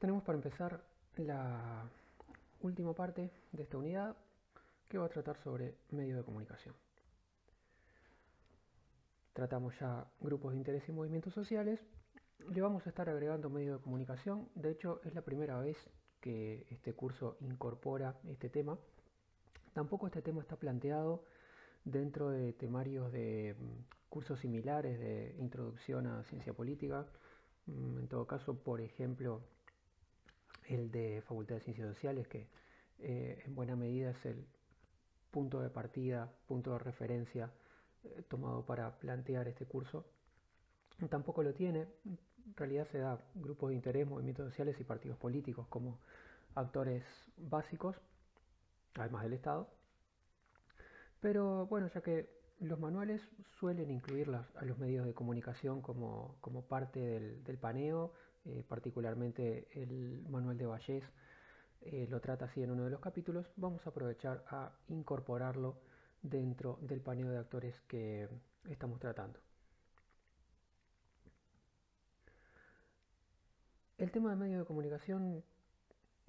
tenemos para empezar la última parte de esta unidad que va a tratar sobre medios de comunicación. Tratamos ya grupos de interés y movimientos sociales. Le vamos a estar agregando medios de comunicación. De hecho, es la primera vez que este curso incorpora este tema. Tampoco este tema está planteado dentro de temarios de cursos similares de introducción a ciencia política. En todo caso, por ejemplo, el de Facultad de Ciencias Sociales, que en buena medida es el punto de partida, punto de referencia tomado para plantear este curso, tampoco lo tiene. En realidad se da grupos de interés, movimientos sociales y partidos políticos como actores básicos, además del Estado. Pero bueno, ya que los manuales suelen incluir a los medios de comunicación como parte del paneo, particularmente el manual de Vallés lo trata así en uno de los capítulos, vamos a aprovechar a incorporarlo dentro del paneo de actores que estamos tratando. El tema de medios de comunicación,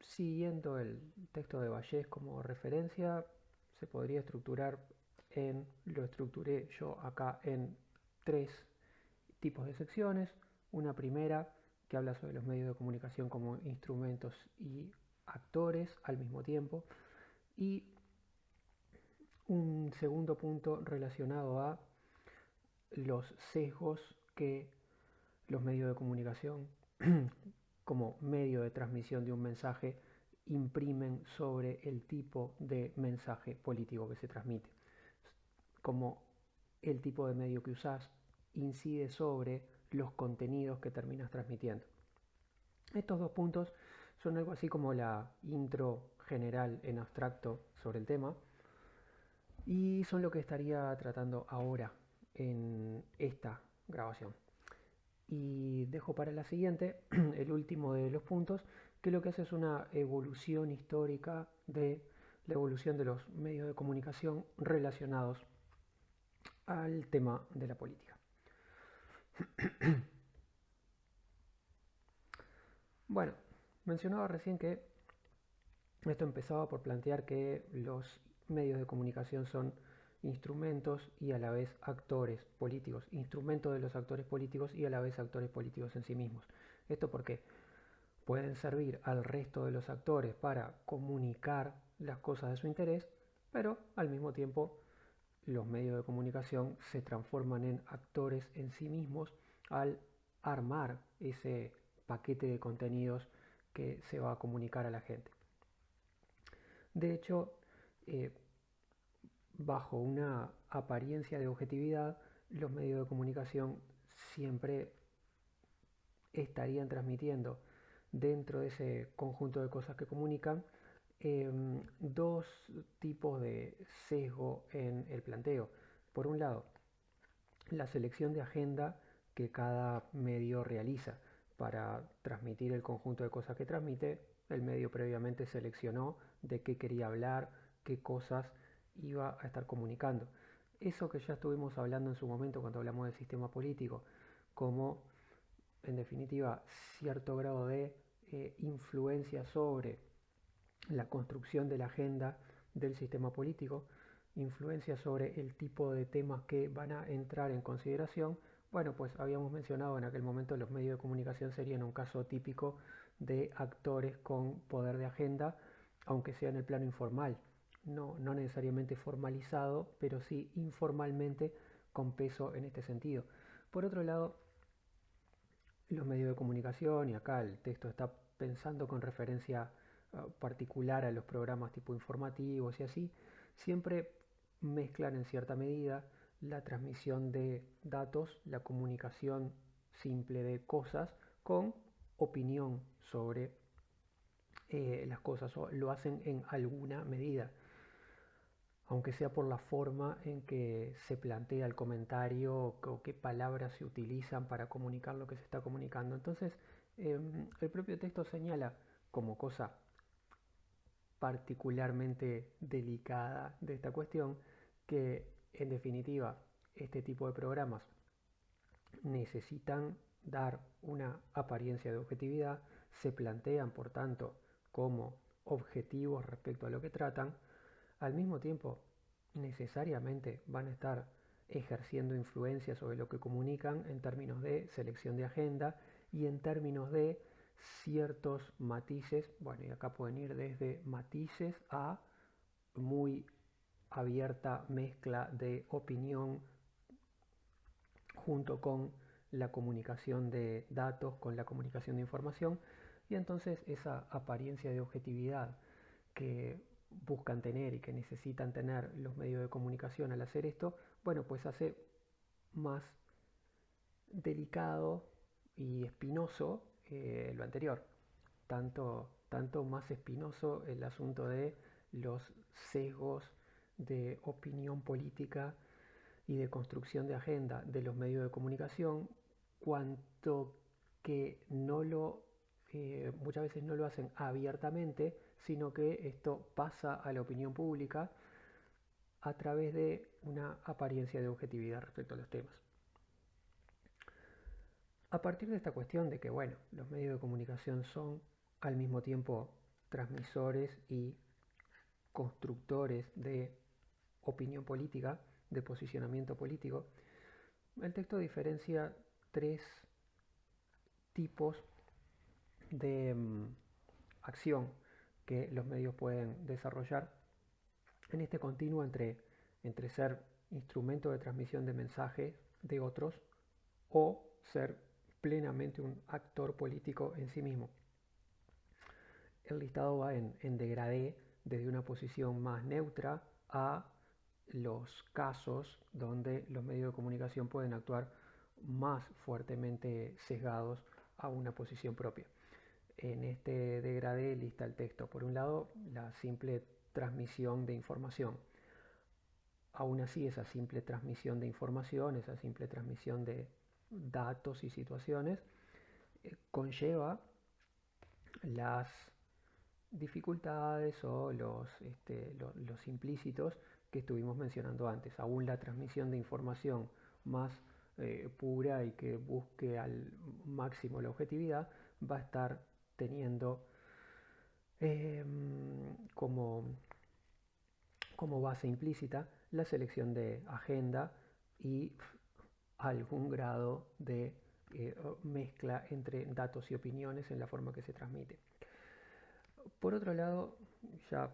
siguiendo el texto de Vallés como referencia, se podría estructurar lo estructuré yo acá en tres tipos de secciones. Una primera que habla sobre los medios de comunicación como instrumentos y actores al mismo tiempo. Y un segundo punto relacionado a los sesgos que los medios de comunicación como medio de transmisión de un mensaje imprimen sobre el tipo de mensaje político que se transmite. Como el tipo de medio que usás incide sobre los contenidos que terminas transmitiendo. Estos dos puntos son algo así como la intro general en abstracto sobre el tema y son lo que estaría tratando ahora en esta grabación. Y dejo para la siguiente el último de los puntos, que lo que hace es una evolución histórica de la evolución de los medios de comunicación relacionados al tema de la política. Bueno, mencionaba recién que esto empezaba por plantear que los medios de comunicación son instrumentos y a la vez actores políticos, instrumentos de los actores políticos y a la vez actores políticos en sí mismos. ¿Esto por qué? Pueden servir al resto de los actores para comunicar las cosas de su interés, pero al mismo tiempo los medios de comunicación se transforman en actores en sí mismos al armar ese paquete de contenidos que se va a comunicar a la gente. De hecho, eh, bajo una apariencia de objetividad, los medios de comunicación siempre estarían transmitiendo dentro de ese conjunto de cosas que comunican dos tipos de sesgo en el planteo. Por un lado, la selección de agenda que cada medio realiza para transmitir el conjunto de cosas que transmite. El medio previamente seleccionó de qué quería hablar, qué cosas iba a estar comunicando. Eso que ya estuvimos hablando en su momento cuando hablamos del sistema político, como en definitiva cierto grado de influencia sobre la construcción de la agenda del sistema político, influencia sobre el tipo de temas que van a entrar en consideración. Bueno, pues habíamos mencionado en aquel momento los medios de comunicación serían un caso típico de actores con poder de agenda, aunque sea en el plano informal, no necesariamente formalizado, pero sí informalmente con peso en este sentido. Por otro lado, los medios de comunicación, y acá el texto está pensando con referencia particular a los programas tipo informativos y así, siempre mezclan en cierta medida la transmisión de datos, la comunicación simple de cosas, con opinión sobre las cosas, o lo hacen en alguna medida, aunque sea por la forma en que se plantea el comentario o qué palabras se utilizan para comunicar lo que se está comunicando. Entonces, el propio texto señala como cosa particularmente delicada de esta cuestión que en definitiva este tipo de programas necesitan dar una apariencia de objetividad, se plantean, por tanto, como objetivos respecto a lo que tratan, al mismo tiempo necesariamente van a estar ejerciendo influencia sobre lo que comunican en términos de selección de agenda y en términos de ciertos matices, bueno, y acá pueden ir desde matices a muy abierta mezcla de opinión junto con la comunicación de datos, con la comunicación de información, y entonces esa apariencia de objetividad que buscan tener y que necesitan tener los medios de comunicación al hacer esto, bueno, pues hace más delicado y espinoso lo anterior. Tanto más espinoso el asunto de los sesgos de opinión política y de construcción de agenda de los medios de comunicación, cuanto que muchas veces no lo hacen abiertamente, sino que esto pasa a la opinión pública a través de una apariencia de objetividad respecto a los temas. A partir de esta cuestión de que, bueno, los medios de comunicación son al mismo tiempo transmisores y constructores de opinión política, de posicionamiento político, el texto diferencia tres tipos de acción que los medios pueden desarrollar en este continuo entre ser instrumento de transmisión de mensajes de otros o ser plenamente un actor político en sí mismo. El listado va en degradé desde una posición más neutra a los casos donde los medios de comunicación pueden actuar más fuertemente sesgados a una posición propia. En este degradé lista el texto. Por un lado, la simple transmisión de información. Aún así, esa simple transmisión de información, esa simple transmisión de datos y situaciones, conlleva las dificultades o los implícitos que estuvimos mencionando antes. Aún la transmisión de información más pura y que busque al máximo la objetividad va a estar teniendo como base implícita la selección de agenda y algún grado de mezcla entre datos y opiniones en la forma que se transmite. Por otro lado, ya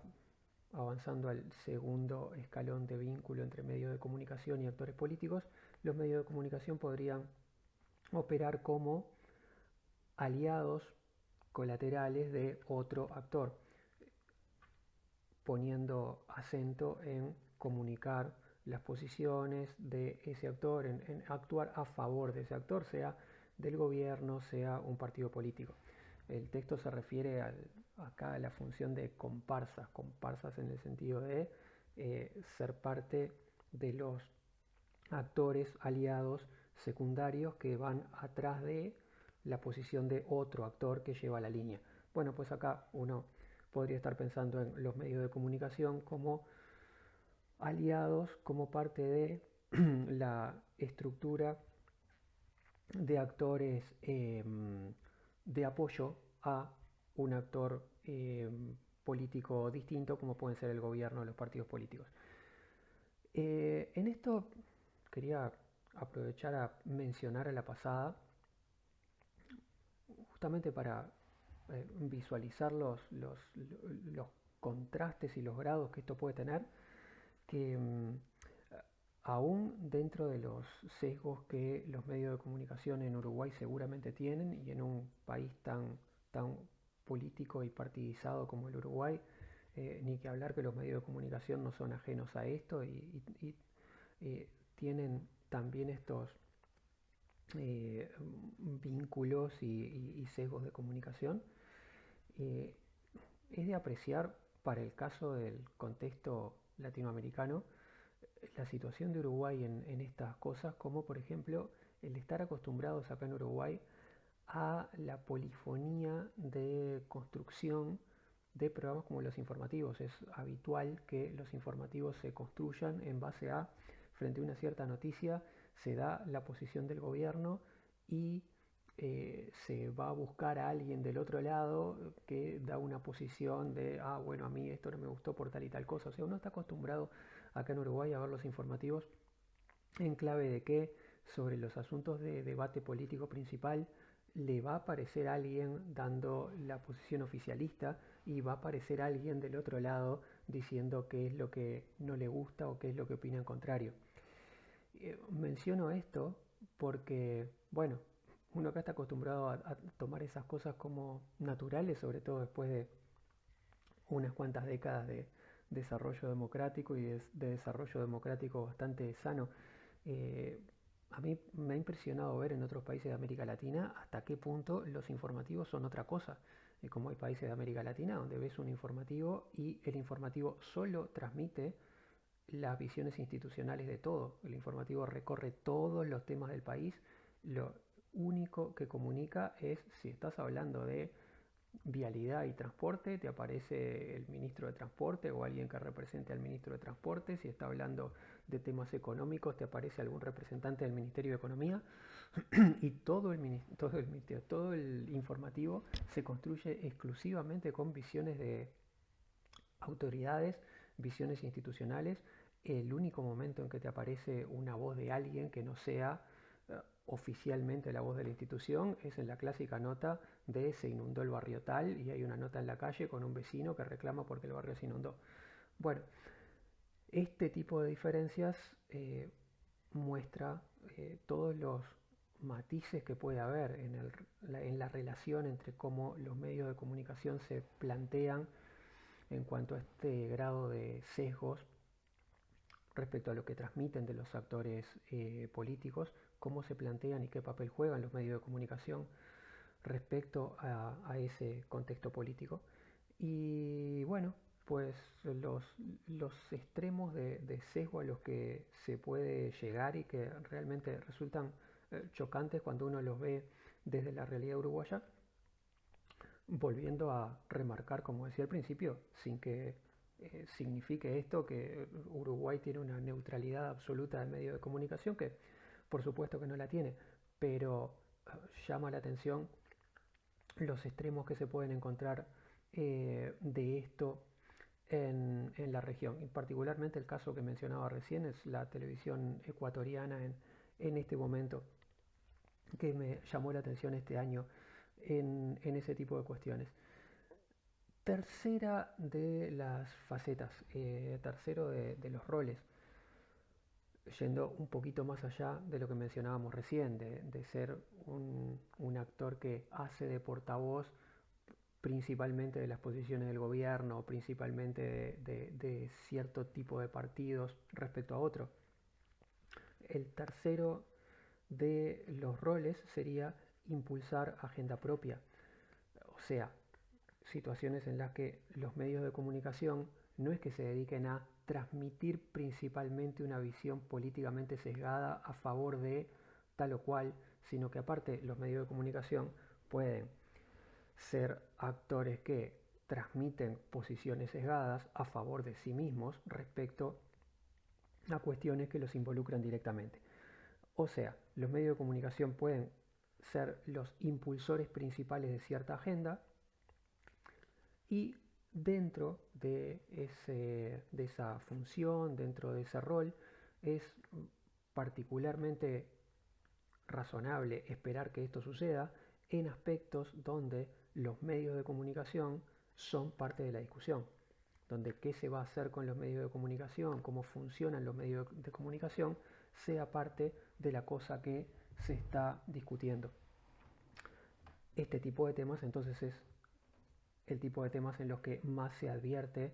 avanzando al segundo escalón de vínculo entre medios de comunicación y actores políticos, los medios de comunicación podrían operar como aliados colaterales de otro actor, poniendo acento en comunicar las posiciones de ese actor, en actuar a favor de ese actor, sea del gobierno, sea un partido político. El texto se refiere acá a la función de comparsas en el sentido de ser parte de los actores aliados secundarios que van atrás de la posición de otro actor que lleva la línea. Bueno, pues acá uno podría estar pensando en los medios de comunicación como aliados, como parte de la estructura de actores de apoyo a un actor político distinto, como pueden ser el gobierno o los partidos políticos. En esto quería aprovechar a mencionar a la pasada, justamente para visualizar los contrastes y los grados que esto puede tener, que aún dentro de los sesgos que los medios de comunicación en Uruguay seguramente tienen, y en un país tan político y partidizado como el Uruguay, ni que hablar que los medios de comunicación no son ajenos a esto y tienen también estos vínculos y sesgos de comunicación, es de apreciar para el caso del contexto latinoamericano la situación de Uruguay en estas cosas, como por ejemplo el estar acostumbrados acá en Uruguay a la polifonía de construcción de programas como los informativos. Es habitual que los informativos se construyan en base a, frente a una cierta noticia, se da la posición del gobierno y se va a buscar a alguien del otro lado que da una posición de, bueno, a mí esto no me gustó por tal y tal cosa. O sea, uno está acostumbrado acá en Uruguay a ver los informativos en clave de que sobre los asuntos de debate político principal le va a aparecer alguien dando la posición oficialista y va a aparecer alguien del otro lado diciendo qué es lo que no le gusta o qué es lo que opina en contrario. Menciono esto porque, bueno, uno acá está acostumbrado a tomar esas cosas como naturales, sobre todo después de unas cuantas décadas de desarrollo democrático y de desarrollo democrático bastante sano. Eh, a mí me ha impresionado ver en otros países de América Latina hasta qué punto los informativos son otra cosa. Como hay países de América Latina donde ves un informativo y el informativo solo transmite las visiones institucionales de todo. El informativo recorre todos los temas del país. Lo único que comunica es si estás hablando de vialidad y transporte, te aparece el ministro de Transporte o alguien que represente al ministro de Transporte. Si está hablando de temas económicos, te aparece algún representante del Ministerio de Economía. Y todo el informativo se construye exclusivamente con visiones de autoridades, visiones institucionales. El único momento en que te aparece una voz de alguien que no sea oficialmente la voz de la institución es en la clásica nota de se inundó el barrio tal y hay una nota en la calle con un vecino que reclama porque el barrio se inundó. Bueno, este tipo de diferencias muestra todos los matices que puede haber en la relación entre cómo los medios de comunicación se plantean en cuanto a este grado de sesgos respecto a lo que transmiten de los actores políticos, cómo se plantean y qué papel juegan los medios de comunicación respecto a ese contexto político. Y bueno, pues los extremos de sesgo a los que se puede llegar y que realmente resultan chocantes cuando uno los ve desde la realidad uruguaya, volviendo a remarcar, como decía al principio, sin que signifique esto que Uruguay tiene una neutralidad absoluta de medios de comunicación, que por supuesto que no la tiene, pero llama la atención los extremos que se pueden encontrar de esto en la región. Y particularmente el caso que mencionaba recién es la televisión ecuatoriana en este momento, que me llamó la atención este año en ese tipo de cuestiones. Tercera de las facetas, tercero de los roles, yendo un poquito más allá de lo que mencionábamos recién, de ser un actor que hace de portavoz principalmente de las posiciones del gobierno, principalmente de cierto tipo de partidos respecto a otro. El tercero de los roles sería impulsar agenda propia, o sea, situaciones en las que los medios de comunicación no es que se dediquen a transmitir principalmente una visión políticamente sesgada a favor de tal o cual, sino que aparte los medios de comunicación pueden ser actores que transmiten posiciones sesgadas a favor de sí mismos respecto a cuestiones que los involucran directamente. O sea, los medios de comunicación pueden ser los impulsores principales de cierta agenda y dentro de esa función, dentro de ese rol, es particularmente razonable esperar que esto suceda en aspectos donde los medios de comunicación son parte de la discusión, donde qué se va a hacer con los medios de comunicación, cómo funcionan los medios de comunicación, sea parte de la cosa que se está discutiendo. Este tipo de temas entonces es el tipo de temas en los que más se advierte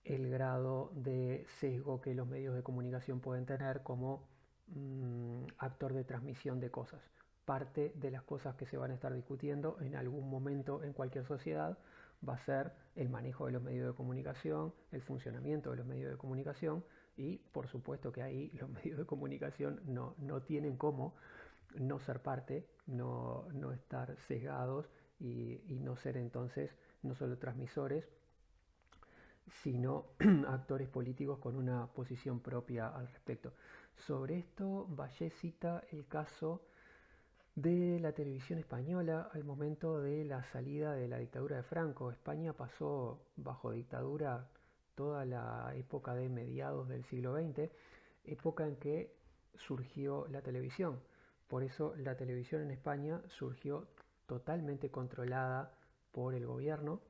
el grado de sesgo que los medios de comunicación pueden tener como actor de transmisión de cosas. Parte de las cosas que se van a estar discutiendo en algún momento en cualquier sociedad va a ser el manejo de los medios de comunicación, el funcionamiento de los medios de comunicación y por supuesto que ahí los medios de comunicación no tienen cómo no ser parte, no estar sesgados y no ser entonces no solo transmisores, sino actores políticos con una posición propia al respecto. Sobre esto, Vallée cita el caso de la televisión española al momento de la salida de la dictadura de Franco. España pasó bajo dictadura toda la época de mediados del siglo XX, época en que surgió la televisión. Por eso la televisión en España surgió totalmente controlada por el gobierno,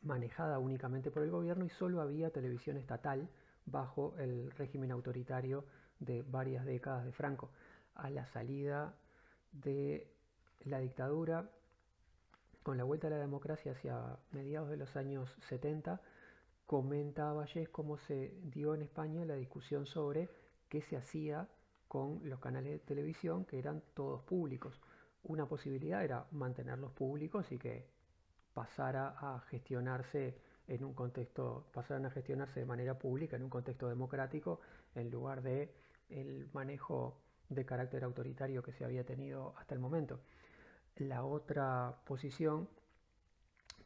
manejada únicamente por el gobierno, y solo había televisión estatal bajo el régimen autoritario de varias décadas de Franco. A la salida de la dictadura, con la vuelta a la democracia hacia mediados de los años 70, comenta Vallés cómo se dio en España la discusión sobre qué se hacía con los canales de televisión que eran todos públicos. Una posibilidad era mantenerlos públicos y que pasaran a gestionarse de manera pública en un contexto democrático en lugar de el manejo de carácter autoritario que se había tenido hasta el momento. La otra posición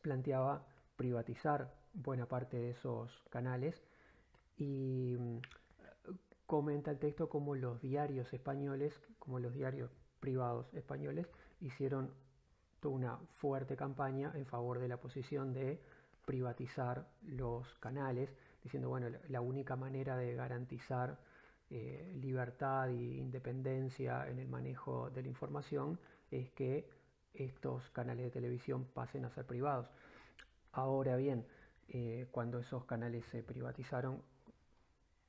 planteaba privatizar buena parte de esos canales y comenta el texto como los diarios españoles, como los diarios privados españoles, hicieron toda una fuerte campaña en favor de la posición de privatizar los canales, diciendo, bueno, la única manera de garantizar libertad e independencia en el manejo de la información es que estos canales de televisión pasen a ser privados. Ahora bien, cuando esos canales se privatizaron,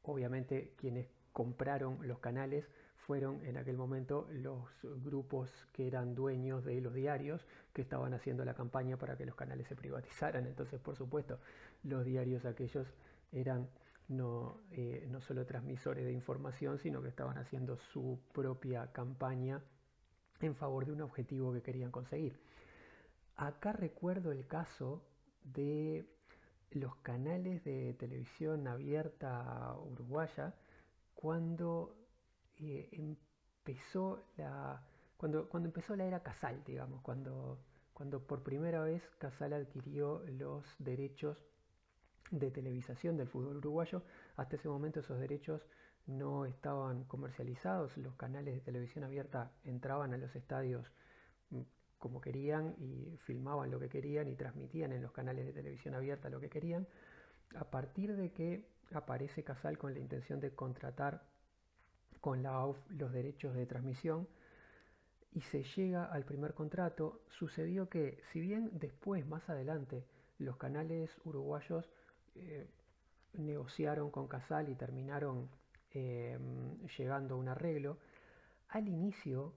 obviamente quienes compraron los canales fueron en aquel momento los grupos que eran dueños de los diarios que estaban haciendo la campaña para que los canales se privatizaran. Entonces, por supuesto, los diarios aquellos eran no solo transmisores de información, sino que estaban haciendo su propia campaña en favor de un objetivo que querían conseguir. Acá recuerdo el caso de los canales de televisión abierta uruguaya cuando empezó cuando empezó la era Casal, digamos, cuando por primera vez Casal adquirió los derechos de televisación del fútbol uruguayo. Hasta ese momento esos derechos no estaban comercializados, los canales de televisión abierta entraban a los estadios como querían y filmaban lo que querían y transmitían en los canales de televisión abierta lo que querían. A partir de que aparece Casal con la intención de contratar con la AUF los derechos de transmisión y se llega al primer contrato, sucedió que si bien después, más adelante, los canales uruguayos eh, negociaron con Casal y terminaron llegando a un arreglo, al inicio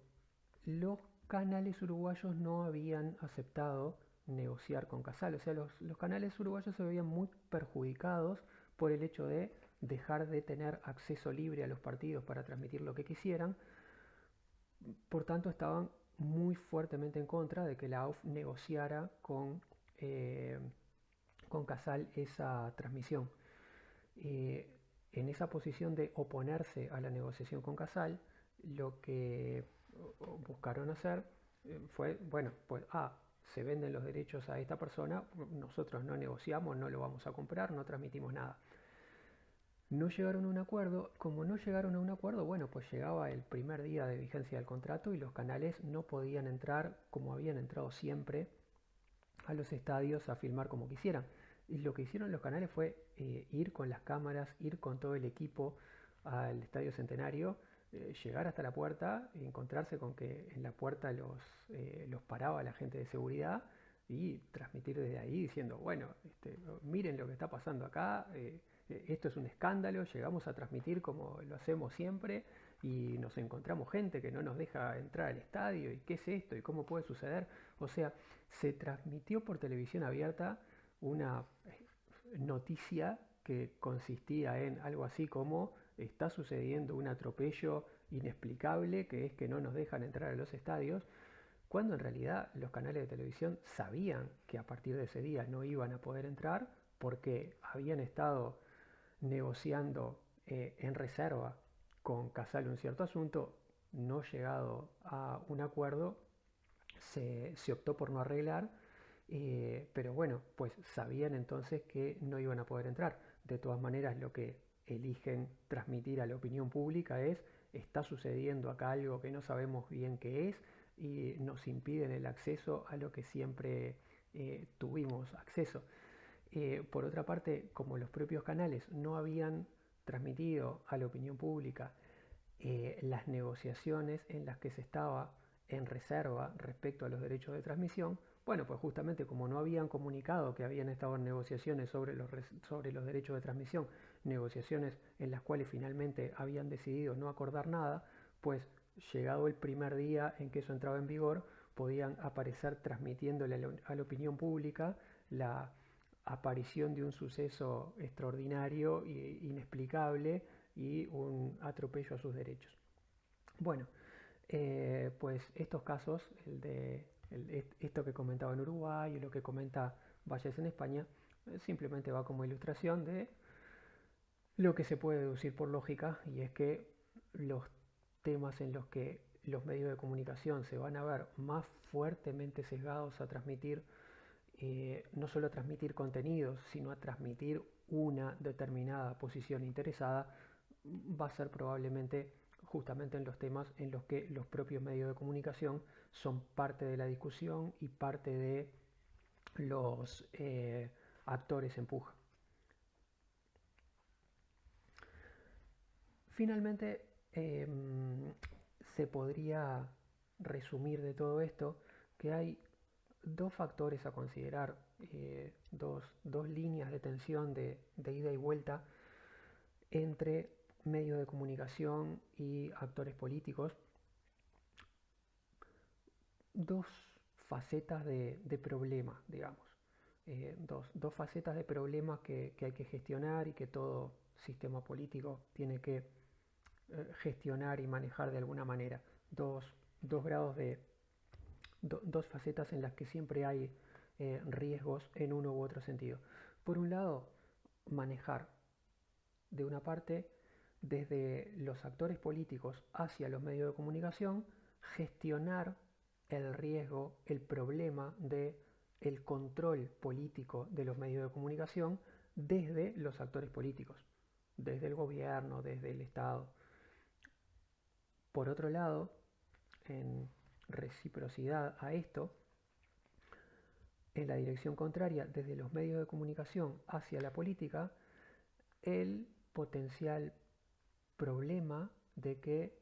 los canales uruguayos no habían aceptado negociar con Casal. O sea, los canales uruguayos se veían muy perjudicados por el hecho de dejar de tener acceso libre a los partidos para transmitir lo que quisieran. Por tanto, estaban muy fuertemente en contra de que la AUF negociara con Casal esa transmisión. En esa posición de oponerse a la negociación con Casal, lo que buscaron hacer fue, bueno, pues se venden los derechos a esta persona, nosotros no negociamos, no lo vamos a comprar, no transmitimos nada. No llegaron a un acuerdo, como no llegaron a un acuerdo, bueno, pues llegaba el primer día de vigencia del contrato y los canales no podían entrar como habían entrado siempre a los estadios a filmar como quisieran. Y lo que hicieron los canales fue ir con las cámaras, ir con todo el equipo al Estadio Centenario, llegar hasta la puerta y encontrarse con que en la puerta los paraba la gente de seguridad y transmitir desde ahí diciendo, bueno, miren lo que está pasando acá, esto es un escándalo, llegamos a transmitir como lo hacemos siempre y nos encontramos gente que no nos deja entrar al estadio y qué es esto y cómo puede suceder. O sea, se transmitió por televisión abierta una noticia que consistía en algo así como está sucediendo un atropello inexplicable que es que no nos dejan entrar a los estadios, cuando en realidad los canales de televisión sabían que a partir de ese día no iban a poder entrar porque habían estado negociando en reserva con Casal un cierto asunto, no llegado a un acuerdo, se optó por no arreglar, pero bueno, pues sabían entonces que no iban a poder entrar. De todas maneras, lo que eligen transmitir a la opinión pública es está sucediendo acá algo que no sabemos bien qué es y nos impiden el acceso a lo que siempre tuvimos acceso. Por otra parte, como los propios canales no habían transmitido a la opinión pública las negociaciones en las que se estaba en reserva respecto a los derechos de transmisión, bueno, pues justamente como no habían comunicado que habían estado en negociaciones sobre los derechos de transmisión, negociaciones en las cuales finalmente habían decidido no acordar nada, pues llegado el primer día en que eso entraba en vigor, podían aparecer transmitiéndole a la opinión pública la aparición de un suceso extraordinario e inexplicable y un atropello a sus derechos. Bueno, pues estos casos, esto que comentaba en Uruguay y lo que comenta Valles en España, simplemente va como ilustración de lo que se puede deducir por lógica, y es que los temas en los que los medios de comunicación se van a ver más fuertemente sesgados a transmitir, no solo a transmitir contenidos, sino a transmitir una determinada posición interesada, va a ser probablemente justamente en los temas en los que los propios medios de comunicación son parte de la discusión y parte de los actores en puja. Finalmente, se podría resumir de todo esto que hay dos factores a considerar, dos líneas de tensión de ida y vuelta entre medios de comunicación y actores políticos, dos facetas de problema, digamos, dos facetas de problema que hay que gestionar y que todo sistema político tiene que gestionar y manejar de alguna manera. Dos grados dos facetas en las que siempre hay riesgos en uno u otro sentido. Por un lado, manejar de una parte desde los actores políticos hacia los medios de comunicación, gestionar el riesgo, el problema de el control político de los medios de comunicación desde los actores políticos, desde el gobierno, desde el Estado. Por otro lado, en reciprocidad a esto, en la dirección contraria, desde los medios de comunicación hacia la política, el potencial problema de que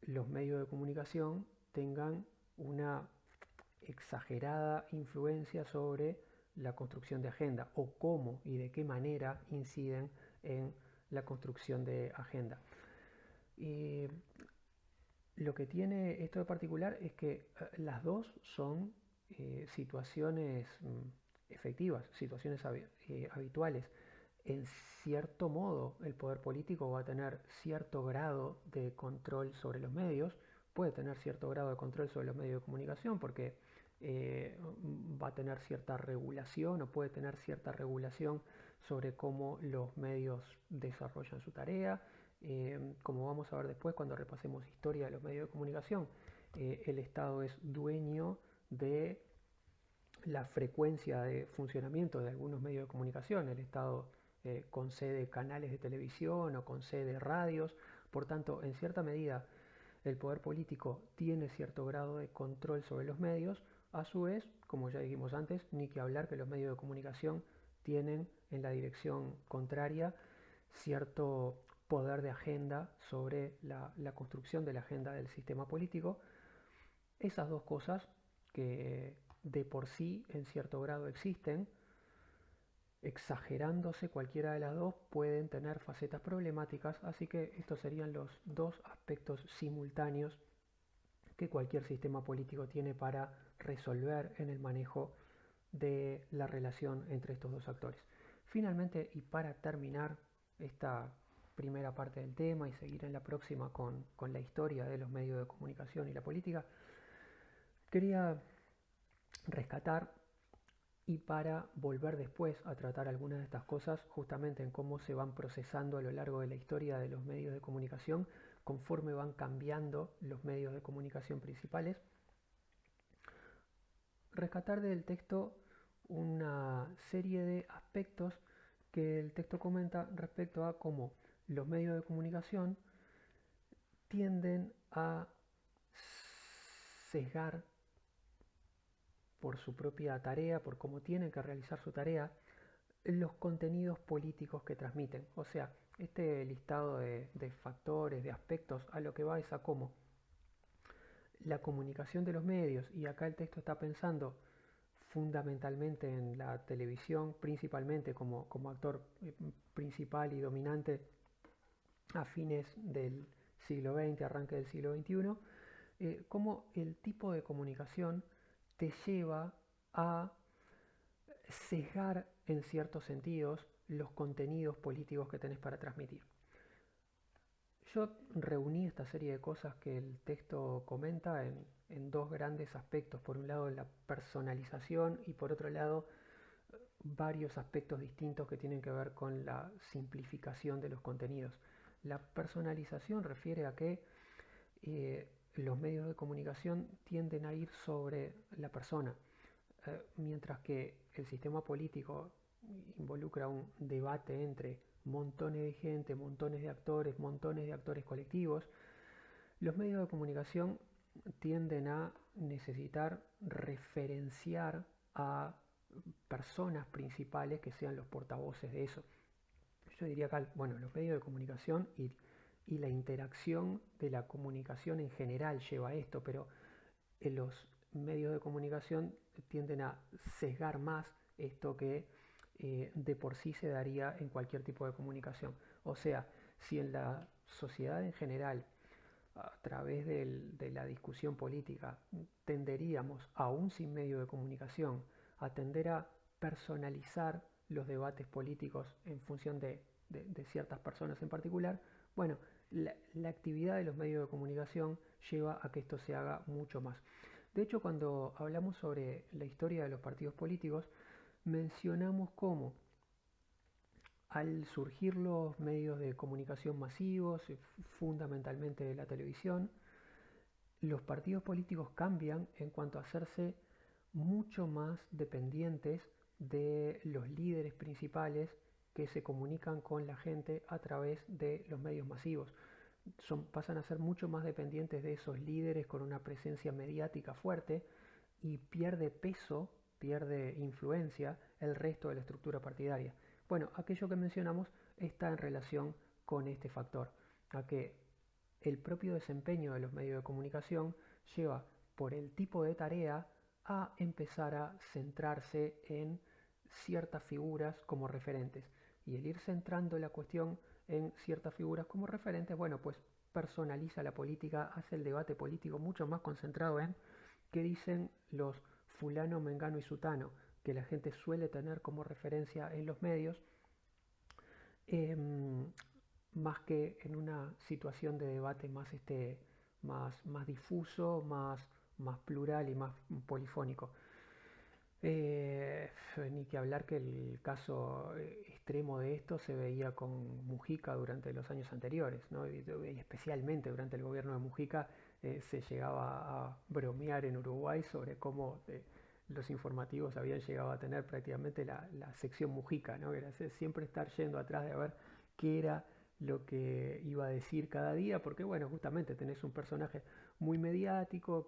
los medios de comunicación tengan una exagerada influencia sobre la construcción de agenda, o cómo y de qué manera inciden en la construcción de agenda. Y lo que tiene esto de particular es que las dos son situaciones efectivas, situaciones habituales. En cierto modo, el poder político va a tener cierto grado de control sobre los medios, puede tener cierto grado de control sobre los medios de comunicación porque va a tener cierta regulación o puede tener cierta regulación sobre cómo los medios desarrollan su tarea. Como vamos a ver después cuando repasemos historia de los medios de comunicación, el Estado es dueño de la frecuencia de funcionamiento de algunos medios de comunicación. El Estado concede canales de televisión o concede radios. Por tanto, en cierta medida, el poder político tiene cierto grado de control sobre los medios. A su vez, como ya dijimos antes, ni que hablar que los medios de comunicación tienen en la dirección contraria cierto poder de agenda sobre la construcción de la agenda del sistema político. Esas dos cosas que de por sí en cierto grado existen, exagerándose cualquiera de las dos, pueden tener facetas problemáticas, así que estos serían los dos aspectos simultáneos que cualquier sistema político tiene para resolver en el manejo de la relación entre estos dos actores. Finalmente, y para terminar esta primera parte del tema y seguir en la próxima con la historia de los medios de comunicación y la política, quería rescatar, y para volver después a tratar algunas de estas cosas justamente en cómo se van procesando a lo largo de la historia de los medios de comunicación conforme van cambiando los medios de comunicación principales, rescatar del texto una serie de aspectos que el texto comenta respecto a cómo los medios de comunicación tienden a sesgar por su propia tarea, por cómo tienen que realizar su tarea, los contenidos políticos que transmiten. O sea, este listado de factores, de aspectos, a lo que va es a cómo la comunicación de los medios, y acá el texto está pensando fundamentalmente en la televisión, principalmente como actor principal y dominante a fines del siglo XX, arranque del siglo XXI, cómo el tipo de comunicación te lleva a sesgar en ciertos sentidos los contenidos políticos que tenés para transmitir. Yo reuní esta serie de cosas que el texto comenta en dos grandes aspectos. Por un lado, la personalización y por otro lado, varios aspectos distintos que tienen que ver con la simplificación de los contenidos. La personalización refiere a que los medios de comunicación tienden a ir sobre la persona, mientras que el sistema político involucra un debate entre montones de gente, montones de actores colectivos. Los medios de comunicación tienden a necesitar referenciar a personas principales que sean los portavoces de eso. Yo diría acá, bueno, los medios de comunicación y la interacción de la comunicación en general lleva a esto, pero los medios de comunicación tienden a sesgar más esto que de por sí se daría en cualquier tipo de comunicación. O sea, si en la sociedad en general, a través de la discusión política, tenderíamos, aún sin medio de comunicación, a tender a personalizar los debates políticos en función de ciertas personas en particular, bueno, la actividad de los medios de comunicación lleva a que esto se haga mucho más. De hecho, cuando hablamos sobre la historia de los partidos políticos, mencionamos cómo al surgir los medios de comunicación masivos, fundamentalmente de la televisión, los partidos políticos cambian en cuanto a hacerse mucho más dependientes de los líderes principales que se comunican con la gente a través de los medios masivos. Pasan a ser mucho más dependientes de esos líderes con una presencia mediática fuerte y pierde peso, pierde influencia el resto de la estructura partidaria. Bueno, aquello que mencionamos está en relación con este factor, a que el propio desempeño de los medios de comunicación lleva por el tipo de tarea a empezar a centrarse en ciertas figuras como referentes. Y el ir centrando la cuestión en ciertas figuras como referentes, bueno, pues personaliza la política, hace el debate político mucho más concentrado en qué dicen los fulano, mengano y sutano, que la gente suele tener como referencia en los medios, eh, más que en una situación de debate más difuso, más plural y más polifónico. Ni que hablar que el caso extremo de esto se veía con Mujica durante los años anteriores, ¿no? Y especialmente durante el gobierno de Mujica se llegaba a bromear en Uruguay sobre cómo los informativos habían llegado a tener prácticamente la sección Mujica, ¿no? Era siempre estar yendo atrás de ver qué era lo que iba a decir cada día, porque bueno, justamente tenés un personaje muy mediático,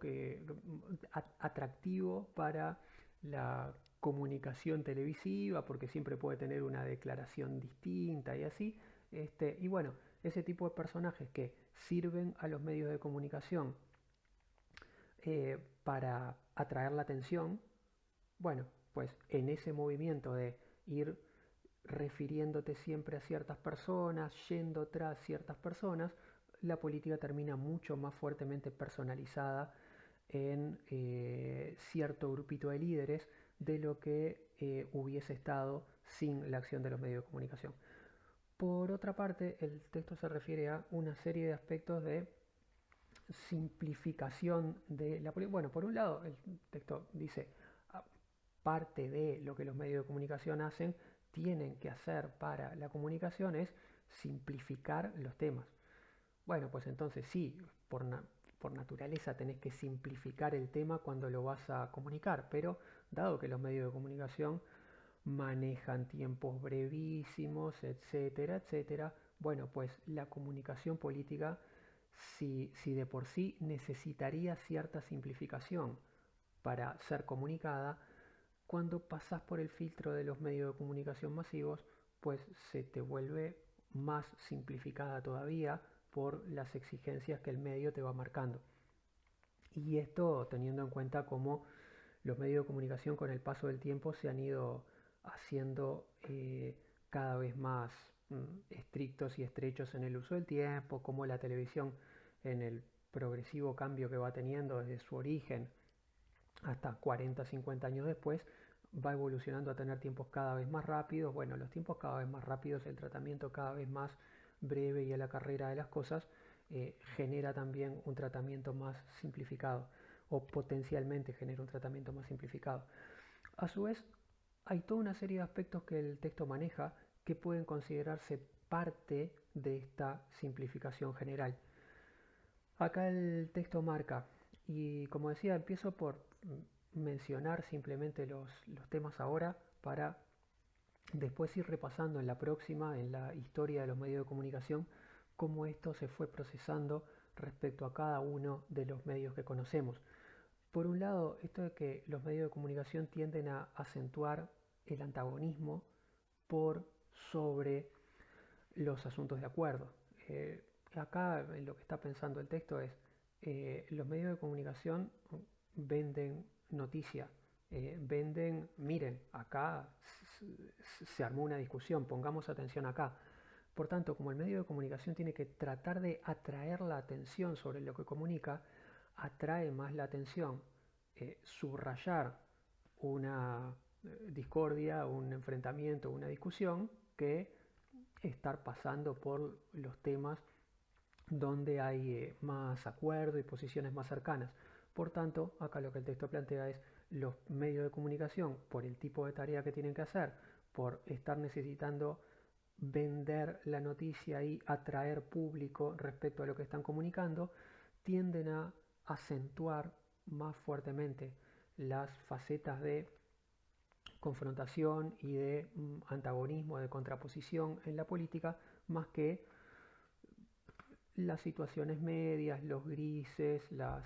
atractivo para la comunicación televisiva, porque siempre puede tener una declaración distinta y así. Y bueno, ese tipo de personajes que sirven a los medios de comunicación para atraer la atención, bueno, pues en ese movimiento de ir refiriéndote siempre a ciertas personas, yendo tras ciertas personas, la política termina mucho más fuertemente personalizada en cierto grupito de líderes de lo que hubiese estado sin la acción de los medios de comunicación. Por otra parte, el texto se refiere a una serie de aspectos de simplificación de la política. Bueno, por un lado, el texto dice, parte de lo que los medios de comunicación hacen, tienen que hacer para la comunicación es simplificar los temas. Bueno, pues entonces sí, por naturaleza tenés que simplificar el tema cuando lo vas a comunicar, pero dado que los medios de comunicación manejan tiempos brevísimos, etcétera, etcétera, bueno, pues la comunicación política si de por sí necesitaría cierta simplificación para ser comunicada, cuando pasas por el filtro de los medios de comunicación masivos, pues se te vuelve más simplificada todavía por las exigencias que el medio te va marcando. Y esto teniendo en cuenta cómo los medios de comunicación con el paso del tiempo se han ido haciendo cada vez más estrictos y estrechos en el uso del tiempo, como la televisión en el progresivo cambio que va teniendo desde su origen hasta 40, 50 años después, va evolucionando a tener tiempos cada vez más rápidos. Bueno, los tiempos cada vez más rápidos, el tratamiento cada vez más breve y a la carrera de las cosas, genera también un tratamiento más simplificado o potencialmente genera un tratamiento más simplificado. A su vez, hay toda una serie de aspectos que el texto maneja que pueden considerarse parte de esta simplificación general. Acá el texto marca, y como decía, empiezo por mencionar simplemente los temas ahora para después ir repasando en la próxima, en la historia de los medios de comunicación, cómo esto se fue procesando respecto a cada uno de los medios que conocemos. Por un lado, esto de que los medios de comunicación tienden a acentuar el antagonismo por sobre los asuntos de acuerdo. Acá en lo que está pensando el texto es, los medios de comunicación venden noticia, venden, miren, acá se armó una discusión, pongamos atención acá. Por tanto, como el medio de comunicación tiene que tratar de atraer la atención sobre lo que comunica, atrae más la atención subrayar una discordia, un enfrentamiento, una discusión, que estar pasando por los temas donde hay más acuerdo y posiciones más cercanas. Por tanto, acá lo que el texto plantea es los medios de comunicación, por el tipo de tarea que tienen que hacer, por estar necesitando vender la noticia y atraer público respecto a lo que están comunicando, tienden a acentuar más fuertemente las facetas de confrontación y de antagonismo, de contraposición en la política, más que las situaciones medias, los grises, las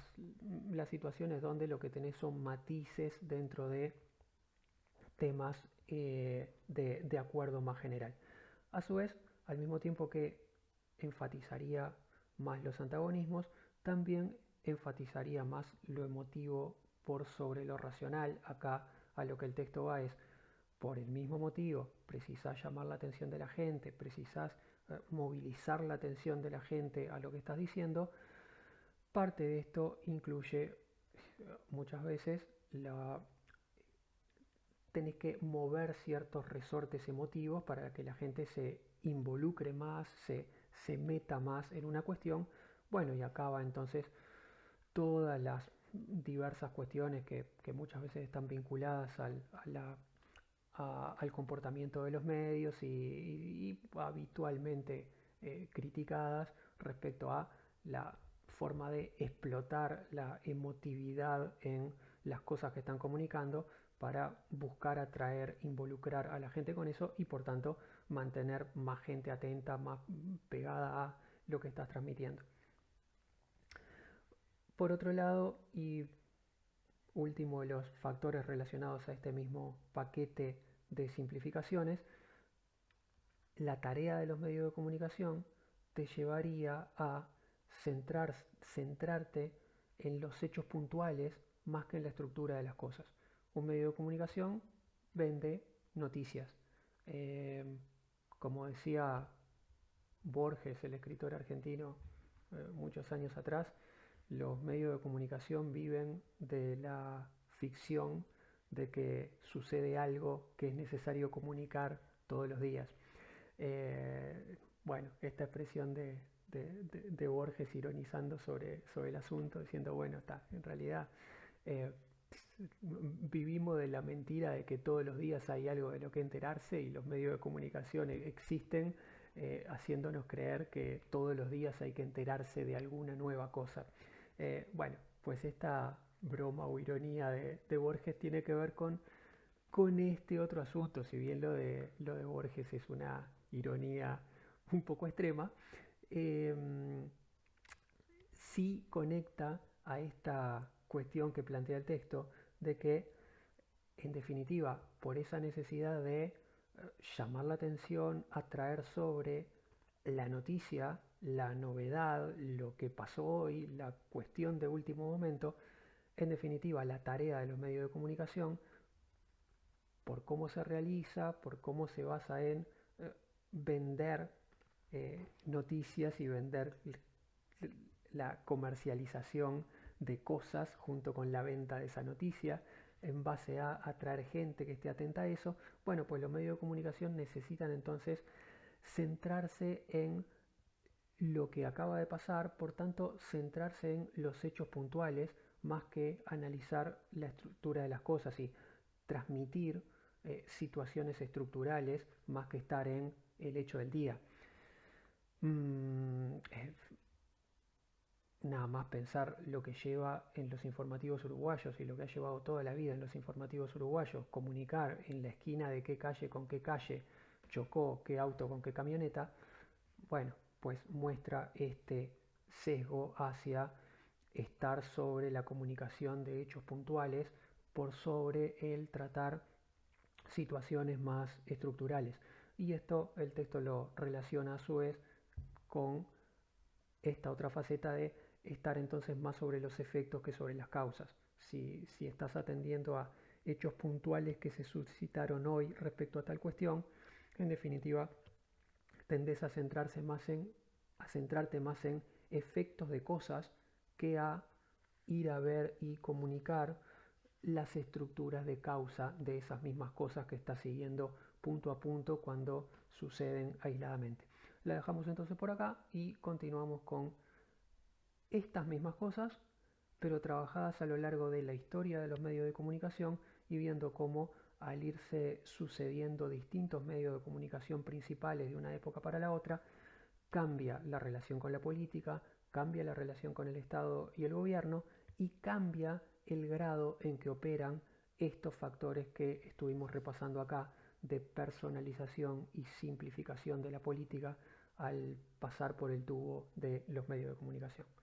situaciones donde lo que tenés son matices dentro de temas de acuerdo más general. A su vez, al mismo tiempo que enfatizaría más los antagonismos, también enfatizaría más lo emotivo por sobre lo racional. Acá a lo que el texto va es, por el mismo motivo, precisás llamar la atención de la gente, precisás movilizar la atención de la gente a lo que estás diciendo. Parte de esto incluye muchas veces tenés que mover ciertos resortes emotivos para que la gente se involucre más, se meta más en una cuestión. Bueno, y acaba entonces todas las diversas cuestiones que muchas veces están vinculadas al comportamiento de los medios y habitualmente criticadas respecto a la forma de explotar la emotividad en las cosas que están comunicando para buscar atraer, involucrar a la gente con eso y por tanto mantener más gente atenta, más pegada a lo que estás transmitiendo. Por otro lado, y último de los factores relacionados a este mismo paquete de simplificaciones, la tarea de los medios de comunicación te llevaría a centrarte en los hechos puntuales más que en la estructura de las cosas. Un medio de comunicación vende noticias. Eh, Como decía Borges, el escritor argentino, muchos años atrás, los medios de comunicación viven de la ficción de que sucede algo que es necesario comunicar todos los días. Bueno, esta expresión de Borges ironizando sobre el asunto, diciendo, bueno, está, en realidad eh, vivimos de la mentira de que todos los días hay algo de lo que enterarse y los medios de comunicación existen haciéndonos creer que todos los días hay que enterarse de alguna nueva cosa. Bueno, pues esta broma o ironía de Borges tiene que ver con este otro asunto, si bien lo de Borges es una ironía un poco extrema. sí conecta a esta cuestión que plantea el texto de que, en definitiva, por esa necesidad de llamar la atención, atraer sobre la noticia, la novedad, lo que pasó hoy, la cuestión de último momento, en definitiva, la tarea de los medios de comunicación, por cómo se realiza, por cómo se basa en vender noticias y vender la comercialización de cosas junto con la venta de esa noticia, en base a atraer gente que esté atenta a eso. Bueno, pues los medios de comunicación necesitan entonces centrarse en lo que acaba de pasar, por tanto, centrarse en los hechos puntuales más que analizar la estructura de las cosas y transmitir situaciones estructurales más que estar en el hecho del día. Mm, Nada más pensar lo que lleva en los informativos uruguayos y lo que ha llevado toda la vida en los informativos uruguayos, comunicar en la esquina de qué calle con qué calle chocó, qué auto con qué camioneta, bueno, pues muestra este sesgo hacia estar sobre la comunicación de hechos puntuales por sobre el tratar situaciones más estructurales. Y esto el texto lo relaciona a su vez con esta otra faceta de estar entonces más sobre los efectos que sobre las causas. Si estás atendiendo a hechos puntuales que se suscitaron hoy respecto a tal cuestión, en definitiva tendés a centrarte más en efectos de cosas que a ir a ver y comunicar las estructuras de causa de esas mismas cosas que estás siguiendo punto a punto cuando suceden aisladamente. La dejamos entonces por acá y continuamos con estas mismas cosas, pero trabajadas a lo largo de la historia de los medios de comunicación y viendo cómo al irse sucediendo distintos medios de comunicación principales de una época para la otra, cambia la relación con la política, cambia la relación con el Estado y el gobierno y cambia el grado en que operan estos factores que estuvimos repasando acá de personalización y simplificación de la política al pasar por el tubo de los medios de comunicación.